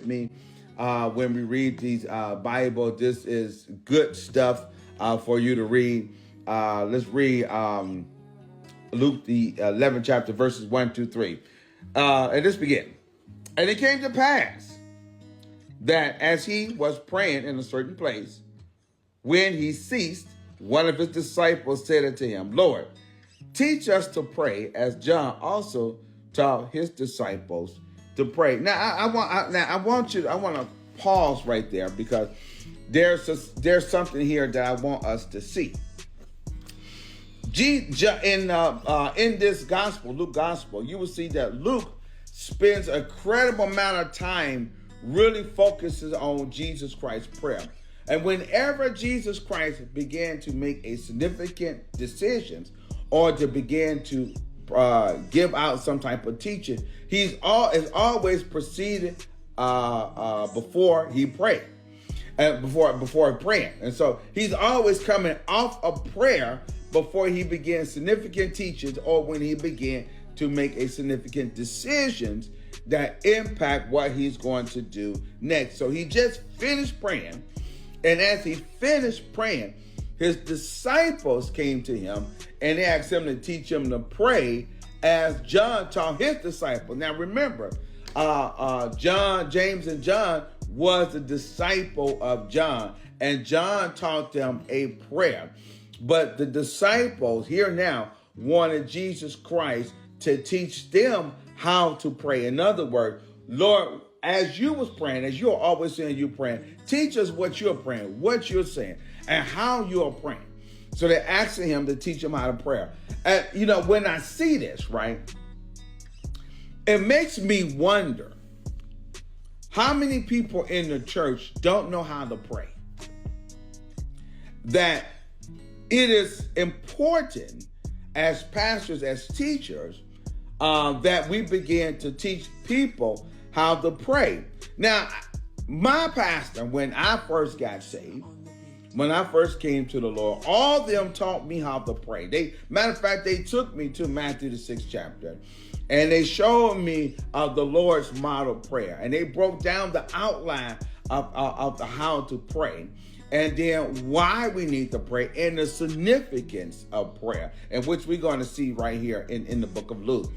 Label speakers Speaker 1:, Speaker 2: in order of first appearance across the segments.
Speaker 1: me when we read these Bible. This is good stuff for you to read. Let's read Luke, the 11th chapter, verses 1, 2, 3. And this begin. And it came to pass that as he was praying in a certain place, when he ceased, one of his disciples said unto him, Lord, teach us to pray, as John also taught his disciples to pray. Now, I want to pause right there, because there's something here that I want us to see. In this gospel, Luke gospel, you will see that Luke spends a credible amount of time really focuses on Jesus Christ's prayer. And whenever Jesus Christ began to make a significant decisions or to begin to give out some type of teaching, is always proceeded before he prayed, before praying. And so he's always coming off of prayer before he begins significant teachings, or when he began to make a significant decisions that impact what he's going to do next. So he just finished praying. And as he finished praying, his disciples came to him and they asked him to teach him to pray as John taught his disciples. Now remember, John, James, and John was the disciple of John, and John taught them a prayer. But the disciples here now wanted Jesus Christ to teach them how to pray. In other words, Lord, as you was praying, as you're always saying you're praying, teach us what you're praying, what you're saying, and how you're praying. So they're asking him to teach them how to pray. And, when I see this, right, it makes me wonder how many people in the church don't know how to pray. That it is important as pastors, as teachers, that we begin to teach people how to pray. Now, my pastor, when I first got saved, when I first came to the Lord, all of them taught me how to pray. Matter of fact, they took me to Matthew, the 6th chapter, and they showed me the Lord's model prayer. And they broke down the outline of how to pray, and then why we need to pray, and the significance of prayer, and which we're going to see right here in the book of Luke.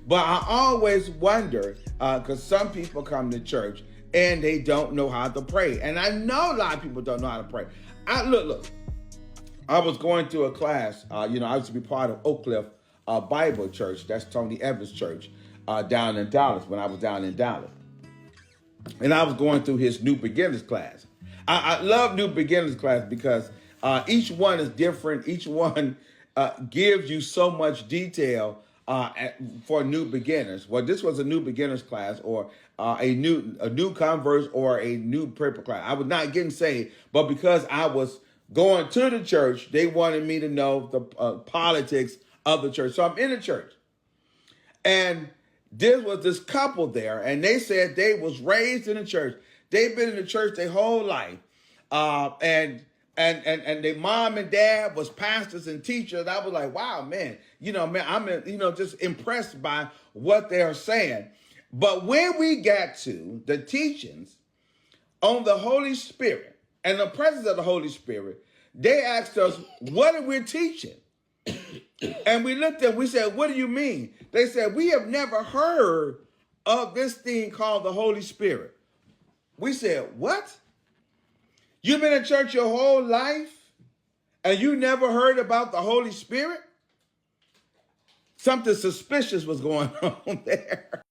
Speaker 1: But I always wonder, because some people come to church and they don't know how to pray. And I know a lot of people don't know how to pray. Look, I was going to a class, I used to be part of Oak Cliff Bible Church. That's Tony Evans' church down in Dallas, when I was down in Dallas. And I was going through his New Beginners class. I love New Beginners class because each one is different. Each one gives you so much detail for new beginners. Well, this was a new beginners class, or a new converts, or a new prepper class. I was not getting saved, but because I was going to the church, they wanted me to know the politics of the church. So I'm in the church, and there was this couple there, and they said they was raised in the church. They've been in the church their whole life, and their mom and dad was pastors and teachers. I was like, wow, man, I'm just impressed by what they're saying. But when we got to the teachings on the Holy Spirit and the presence of the Holy Spirit, they asked us, what are we teaching? And we looked at them, we said, what do you mean? They said, we have never heard of this thing called the Holy Spirit. We said, what? You've been in church your whole life and you never heard about the Holy Spirit? Something suspicious was going on there.